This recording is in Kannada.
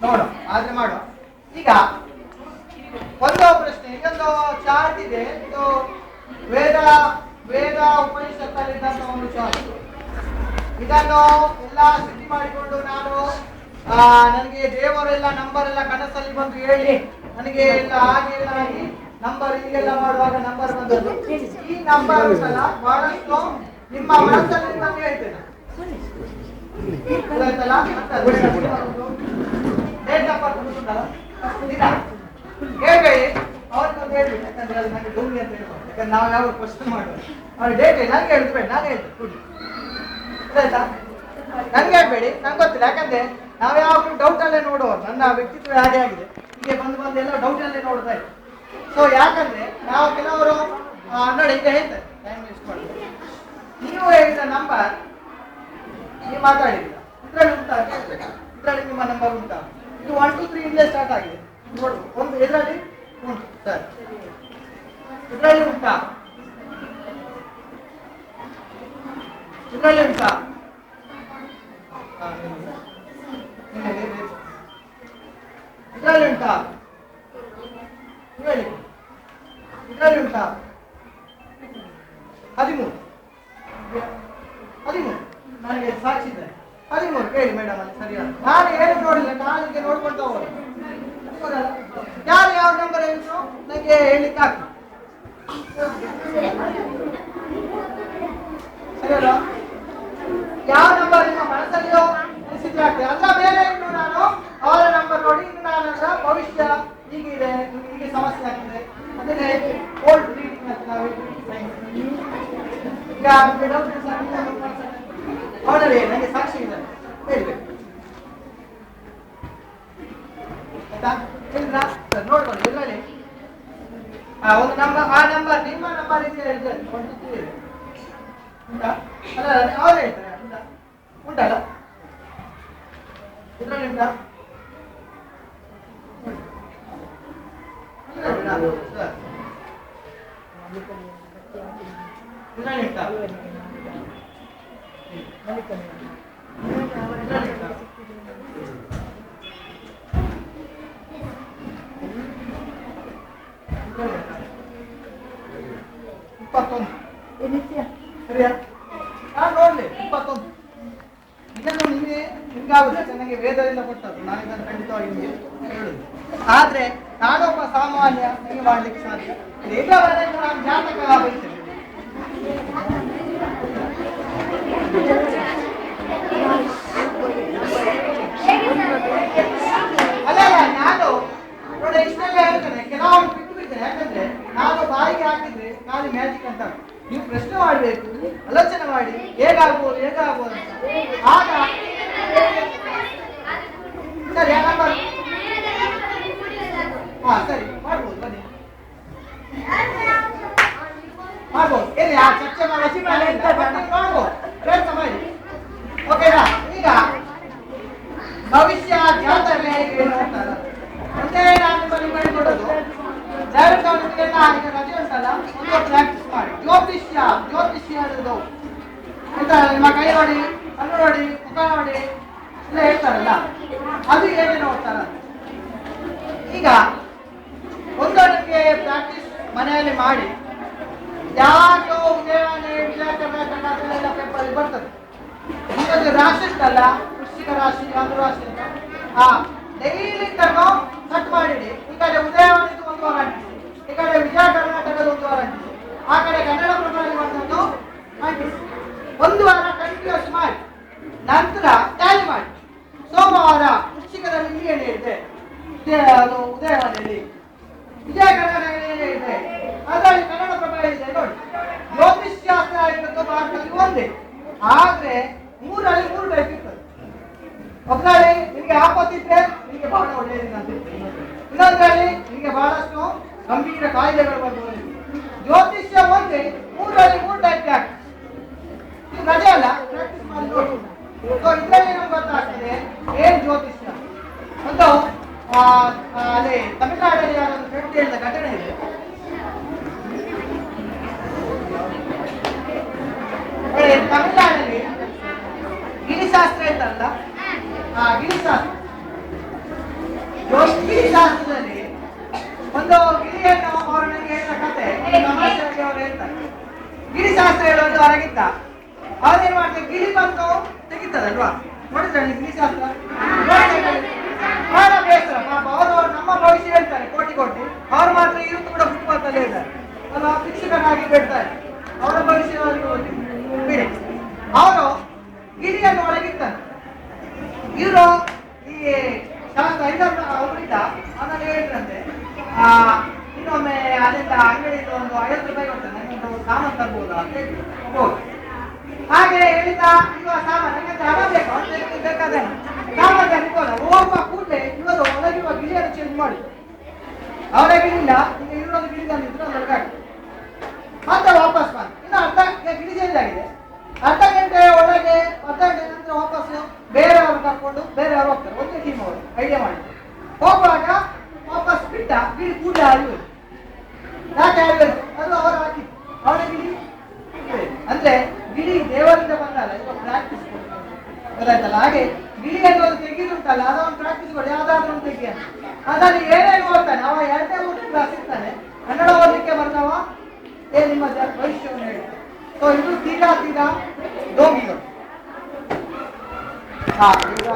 ನೋಡು ಆದ್ರೆ ಮಾಡುವ. ಈಗ ಒಂದು ಪ್ರಶ್ನೆ, ಇದೊಂದು ಚಾರ್ಟ್ ಇದೆ. ಇದು ವೇದ ವೇದ ಉಪನಿಷತ್ತಲ್ಲಿದ್ದಂತ ಒಂದು ಚಾರ್ಟ್. ಇದನ್ನು ಎಲ್ಲ ಸ್ಥಿತಿ ಮಾಡಿಕೊಂಡು ನಾನು ನನಗೆ ದೇವರೆಲ್ಲ ನಂಬರ್ ಎಲ್ಲ ಕನಸಲ್ಲಿ ಬಂದು ಹೇಳಿ ನನಗೆ ಎಲ್ಲ ಹಾಗೆ ಎಲ್ಲ ಆಗಿ ನಂಬರ್ ಹೀಗೆಲ್ಲ ಮಾಡುವಾಗ ನಂಬರ್ ಬಂದದ್ದು. ಈ ನಂಬರ್ ಉಂಟಲ್ಲ ಬಹಳಷ್ಟು ನಿಮ್ಮ ಮನಸ್ಸಲ್ಲಿ ನಾನು ಹೇಳ್ತೇನೆ. ಡೇಟ್ ಆಫ್ ಬರ್ತ್ ಉಂಟಲ್ಲ ಹೇಳ್ಬೇಡಿ, ಅವ್ರಿಗೊಂದು ಹೇಳ್ಬೇಡಿ. ಯಾಕಂದ್ರೆ ಅದು ನನಗೆ ಡುಮ್ಮಿ ಅಂತ ಹೇಳ್ಬೋದು. ಯಾಕಂದ್ರೆ ನಾವು ಯಾವ ಕ್ವಶನ್ ಮಾಡೋದು ಅವ್ರು ಡೇಟ್ ಹೇಳಿ ನನಗೆ ಹೇಳ್ಬೇಡಿ, ನಾನು ಹೇಳ್ತೇನೆ ಕುಡಿ ಆಯ್ತಾ. ನನಗೆ ಹೇಳ್ಬೇಡಿ, ನಂಗೆ ಗೊತ್ತಿಲ್ಲ. ಯಾಕಂದ್ರೆ ನಾವು ಯಾವಾಗಲೂ ಡೌಟ್ ಅಲ್ಲೇ ನೋಡುವವರು. ನನ್ನ ವ್ಯಕ್ತಿತ್ವ ಹಾಗೆ ಆಗಿದೆ, ಹೀಗೆ ಬಂದು ಎಲ್ಲ ಡೌಟ್ ಅಲ್ಲೇ ನೋಡ್ತಾ ಇತ್ತು. ಸೊ ಯಾಕಂದ್ರೆ ನಾವು ಕೆಲವರು ನೋಡಿ ಈಗ ಹೇಳ್ತಾರೆ ಟೈಮ್ ವೇಸ್ಟ್ ಮಾಡ್ತಾರೆ. ನೀವು ಹೇಳಿದ ನಂಬರ್ ನೀವು ಮಾತಾಡಿಲ್ಲ, ಇದರಲ್ಲಿ ಉಂಟಾ ಇದರಲ್ಲಿ ನಿಮ್ಮ ನಂಬರ್ ಉಂಟಾ? ಇದು 1 2 3 ಇಂದಲೇ ಸ್ಟಾರ್ಟ್ ಆಗಿದೆ. ನೋಡು ಒಂದು ಇದರಲ್ಲಿ ಉಂಟು ಸರ್, ಇದರಲ್ಲಿ ಉಂಟಾ? ಇದರಲ್ಲಿ ಉಂಟಾ? ಇದರಲ್ಲಿ ಉಂಟಾ? ಹೇಳಿ, ಇದರಲ್ಲಿ ಉಂಟಾ? 13 ನನಗೆ ಸಾಕ್ಷಿ ಇದೆ. 13 ಕೇಳಿ ಮೇಡಮ್, ಅಲ್ಲಿ ಸರಿಯಾದ. ನಾನು ಏನು ನೋಡಿಲ್ಲ, ನಾಲಿಗೆ ನೋಡ್ಕೊಳ್ತಾ ಹೋಗೋದು. ಯಾರು ಯಾವ ನಂಬರ್ ಹೇಳಿದ್ರು ನನಗೆ ಹೇಳಲಿಕ್ಕೆ ಆಗ್ತದೆ. ಸರಿಯಲ್ಲ? ಯಾವ ನಂಬರ್ ನಿಮ್ಮ ಮನಸ್ಸಲ್ಲಿಯೋ ಅನಿಸಿದ್ರೆ ಆಗ್ತದೆ. ಅಲ್ಲ ಬೇರೆ ಇನ್ನು ನಾನು ಅವರ ನಂಬರ್ ನೋಡಿ ಇನ್ನು ನಾನು ಭವಿಷ್ಯ ಹೀಗಿದೆ, ಹೀಗೆ ಸಮಸ್ಯೆ ಆಗ್ತದೆ, ಅದನ್ನೇ ಓಲ್ಡ್ ರೀಡಿಂಗ್ ಅಂತ ನಾವು ಈಗ ಅವರಲ್ಲಿ ನನಗೆ ಸಾಕ್ಷಿ ಇದೆ ಹೇಳ್ಬೇಕು ಆಯ್ತಾ? ಹೇಳಿದ್ರಾ ಸರ್? ನೋಡ್ಕೊಳ್ಳಿ ಇದರಲ್ಲಿ ಒಂದು ನಂಬರ್, ಆ ನಂಬರ್ ನಿಮ್ಮ ನಂಬರ್ ಇದೆ ಹೇಳ್ತಾರೆ ಉಂಟಾ? ಅಲ್ಲ ಅವ್ರು ಹೇಳ್ತಾರೆ ಉಂಟಲ್ಲ ಇದರಲ್ಲಿ ಉಂಟಾ? ಸರ್ ಇದರಲ್ಲಿ ಉಂಟಾ? ಸರಿಯಾ? ನಾನು ನೋಡ್ಲಿ 21 ಇದನ್ನು ನಿಮ್ಗಾಗುತ್ತೆ. ನನಗೆ ವೇದದಿಂದ ಕೊಟ್ಟದ್ದು, ನಾನು ಇದನ್ನು ಖಂಡಿತವಾಗಿ ನಿಮಗೆ ಹೇಳುದು. ಆದ್ರೆ ನಾನೊಬ್ಬ ಸಾಮಾನ್ಯ, ನನಗೆ ಮಾಡ್ಲಿಕ್ಕೆ ಸಾಧ್ಯ. ವೇದವರೆಗೂ ನಾನು ಜಾತಕ ಬರೀತೇನೆ. ಅಲ್ಲ ನಾನು ನೋಡಿ ಇಷ್ಟೆಲ್ಲ ಹೇಳ್ತೇನೆ, ಕೆಲವೊಂದು ಬಿಟ್ಟು ಬಿಡ್ತೇನೆ. ಯಾಕಂದ್ರೆ ನಾನು ಬಾಯಿಗೆ ಹಾಕಿದ್ರೆ ಖಾಲಿ ಮ್ಯಾಜಿಕ್ ಅಂತ. ನೀವು ಪ್ರಶ್ನೆ ಮಾಡಬೇಕು, ಆಲೋಚನೆ ಮಾಡಿ ಹೇಗಾಗ್ಬೋದು ಹೇಗಾಗ್ಬೋದು ಅಂತ. ಆಗ ಸರಿ ನಂಬರ್ ಸರಿ ಮಾಡ್ಬೋದು, ಬನ್ನಿ ಮಾಡ್ಬೋದು. ಎಲ್ಲಿ ಆ ಚರ್ಚೆ ಮಾಡಿ ಮಾಡ್ಬೋದು, ಪ್ರಯತ್ನ ಮಾಡಿ. ಓಕೆನಾ? ಈಗ ಭವಿಷ್ಯ ಜಾತಕ ಹೇಗೆ ನೋಡ್ತಾರ ಒಂದೇ ನಾನು ನಿಮ್ಮಲ್ಲಿ ಕೊಡೋದು. ದಯವಿಟ್ಟು ನಿಮಗೆ ಈಗ ರಜೆ ಉಂಟಲ್ಲ, ಒಂದು ಪ್ರಾಕ್ಟೀಸ್ ಮಾಡಿ. ಜ್ಯೋತಿಷ್ಯ ಅನ್ನೋದು ಆಯ್ತಾ? ನಿಮ್ಮ ಕೈ ನೋಡಿ, ಕಣ್ಣು ನೋಡಿ, ಮುಖ ನೋಡಿ ಎಲ್ಲ ಹೇಳ್ತಾರಲ್ಲ, ಅದು ಹೇಗೆ ನೋಡ್ತಾರ. ಈಗ ಒಂದು ನಿಮಗೆ ಪ್ರಾಕ್ಟೀಸ್ ಮನೆಯಲ್ಲಿ ಮಾಡಿ. ಯಾರು ಉದಯವಾಣಿ, ವಿಜಯ ಕರ್ನಾಟಕ ಅದನ್ನೆಲ್ಲ ಪೇಪರ್ ಬರ್ತದೆ. ನಿಮ್ಮದು ರಾಶಿ ಉಂಟಲ್ಲ, ವೃಶ್ಚಿಕ ರಾಶಿ, ಅದು ರಾಶಿ ಅಂತ ಡೈಲಿ ತನಕ ಕಟ್ ಮಾಡಿಡಿ. ಈ ಕಡೆ ಉದಯವಾಣಿದು ಒಂದು ವಾರ ಅಂಟಿಸಿ, ಈ ಕಡೆ ವಿಜಯ ಕರ್ನಾಟಕದ ಒಂದು ವಾರ ಅಂಟಿಸಿ, ಆ ಕಡೆ ಕನ್ನಡ ಪ್ರಭಾವಿ ಬಂದದ್ದು ಅಂಟಿಸಿ. ಒಂದು ವಾರ ಕಂಟಿನ್ಯೂಸ್ ಮಾಡಿ, ನಂತರ ಟ್ಯಾಲಿ ಮಾಡಿ. ಸೋಮವಾರ ವೃಶ್ಚಿಕದಲ್ಲಿ ಏನು ಹೇಳಿದೆ, ಅದು ಉದಯವಾಣಿಯಲ್ಲಿ. ವಿಜಯ ಕರ್ನಾಟಕ ಏನು ಹೇಳಿದೆ, ಅದರಲ್ಲಿ ಕನ್ನಡ ಪ್ರಭಾವ ಇದೆ. ನೋಡಿ, ಜ್ಯೋತಿಷ್ಶಾಸ್ತ್ರ ಆಗಿರೋದು ಭಾರತದಲ್ಲಿ ಒಂದೇ, ಆದ್ರೆ 3ರಲ್ಲಿ 3 ಟೈಪ್ ಇರ್ತದೆ. ಒಬ್ಬರಲ್ಲಿ ನಿಮಗೆ ಆಪತ್ತಿದ್ರೆ ನಿಮಗೆ ಬಹಳ ಒಳ್ಳೆಯದಿಲ್ಲ ಅಂತ ಇರ್ತದೆ. ಇನ್ನೊಂದರಲ್ಲಿ ನಿಮಗೆ ಬಹಳಷ್ಟು ಗಂಭೀರ ಕಾಯಿಲೆಗಳು ಬರ್ಬೋದು. ಜ್ಯೋತಿಷ್ಯ ಒಂದೇ, 3ರಲ್ಲಿ 3 ಟೈಪ್ ಆಗ್ತದೆ. ಇದು ರಜೆ ಅಲ್ಲ, ಪ್ರಾಕ್ಟೀಸ್ ಮಾಡಿ ನೋಡಿ. ಇದರಲ್ಲಿ ನಮ್ಗೆ ಗೊತ್ತಾಗ್ತದೆ ಏನ್ ಜ್ಯೋತಿಷ್ಯ. ಒಂದು ಅಲ್ಲಿ ತಮಿಳುನಾಡಲ್ಲಿ ಯಾರೊಂದು ವ್ಯಕ್ತಿ ಹೇಳಿದ ಘಟನೆ ಇದೆ. ತಮಿಳುನಾಡಲ್ಲಿ ಗಿರಿಶಾಸ್ತ್ರ ಇತ್ತಲ್ಲ, ಗಿರಿಶಾಸ್ತ್ರ ಗಿಳಿ ಶಾಸ್ತ್ರದಲ್ಲಿ ಒಂದು ಗಿಳಿಯನ್ನು ಅವರು ನನಗೆ ಹೇಳಿದ ಕತೆ ತಮಾಷೆಯಾಗಿ ಅವರು ಹೇಳ್ತಾರೆ. ಗಿಳಿ ಶಾಸ್ತ್ರ ಹೇಳೋದು ಹೊರಗಿದ್ದ, ಅವನೇನ್ ಮಾಡ್ತಾರೆ, ಗಿಳಿ ಬಂದು ತೆಗಿತದಲ್ವಾ, ನೋಡಿದ್ರೆ ಗಿಳಿ ಶಾಸ್ತ್ರ ಬಹಳ ಬೇಸರ ಪಾಪ. ಅವರು ನಮ್ಮ ಭವಿಷ್ಯ ಹೇಳ್ತಾರೆ ಕೋಟಿ ಕೋಟಿ, ಅವ್ರು ಮಾತ್ರ ಇವತ್ತು ಕೂಡ ಫುಟ್ಪಾತಲ್ಲೇ ಇದ್ದಾರೆ ಅಲ್ವಾ, ಶಿಕ್ಷಕರಾಗಿ ಬಿಡ್ತಾರೆ, ಅವರ ಭವಿಷ್ಯ ಬಿಡಿ. ಅವರು ಗಿಳಿಯನ್ನು ಒಳಗಿರ್ತಾನೆ. ಇವರು ಈ ಶಾಸ್ತ್ರ ಇನ್ನೊಬ್ಬ ಒಬ್ಬರಿದ್ದ, ಅವನಲ್ಲಿ ಹೇಳಿದ್ರಂತೆ ಇನ್ನೊಮ್ಮೆ ಅದರಿಂದ ಅಂಗಡಿಯಿಂದ ಒಂದು 50 ರೂಪಾಯಿ ಕೊಡ್ತಾನೆ, ನನಗೊಂದು ಸಾಮಾನು ತರ್ಬೋದಾ ಅಂತ ಹೇಳಿ ಹೋಗಿ. ಹಾಗೆ ಹೇಳಿದ, ಇವ ಸಾಮಾನು ನನಗೆ ಹಣ ಬೇಕು ಅಂತ ಬೇಕಾದ್ರೆ ಸಾಮಾನು ತರ್ಬೋದ ಹೋಗುವ ಕೂಡಲೇ ಇವರು ಒಳಗಿರುವ ಗಿಳಿಯನ್ನು ಚೇಂಜ್ ಮಾಡಿ, ಅವರ ಗಿಳಿಲ್ಲ ಈಗ ಇನ್ನೊಂದು ಗಿಳಿ ತಂದಿದ್ರು ಅದೊಳಗಾಗಿ ಮತ್ತೆ ವಾಪಸ್ ಬಂದು ಇನ್ನು ಗಿಳಿ ಚೇಂಜ್ ಆಗಿದೆ. ಅರ್ಧ ಗಂಟೆ ಒಳಗೆ, ಅರ್ಧ ಗಂಟೆ ನಂತರ ವಾಪಸ್ ಬೇರೆಯವರು ಕರ್ಕೊಂಡು ಬೇರೆಯವರು ಹೋಗ್ತಾರೆ, ಒಂದೇ ಟೀಮ್ ಅವರು ಐಡಿಯಾ ಮಾಡಿ ಹೋಗುವಾಗ ವಾಪಸ್ ಬಿಟ್ಟ ಗಿಳಿ ಕೂಡಲೇ ಅರಿಯೋದು. ಯಾಕೆ ಅರಿಯೋದು? ಅದು ಅವರು ಹಾಕಿ ಅವರ ಗಿಳಿ ಅಂದ್ರೆ ಗಿಳಿ ದೇವರಿಂದ ಬಂದಲ್ಲ, ಈಗ ಪ್ರಾಕ್ಟೀಸ್ ಗೊತ್ತಾಯ್ತಲ್ಲ. ಹಾಗೆ ಗಿಳಿ ಅನ್ನೋದು ತೆಗೆದುಂಟಲ್ಲ, ಅದೊಂದು ಪ್ರಾಕ್ಟೀಸ್ ಕೊಡಿ, ಯಾವ್ದಾದ್ರು ಒಂದು ತೆಗಿ ಅಂತ. ಅದನ್ನು ಏನೇನು ಓದ್ತಾನೆ ಅವ, 2ನೇ 3ನೇ ಕ್ಲಾಸ್ ಇರ್ತಾನೆ, ಕನ್ನಡ ಓದಲಿಕ್ಕೆ ಬಂದವ ನಿಮ್ಮ ಭವಿಷ್ಯವನ್ನು ಹೇಳಿ. ಸೊ ಇದು ತೀರಾ ಡೋಂಗಿಗಳು. ಈಗ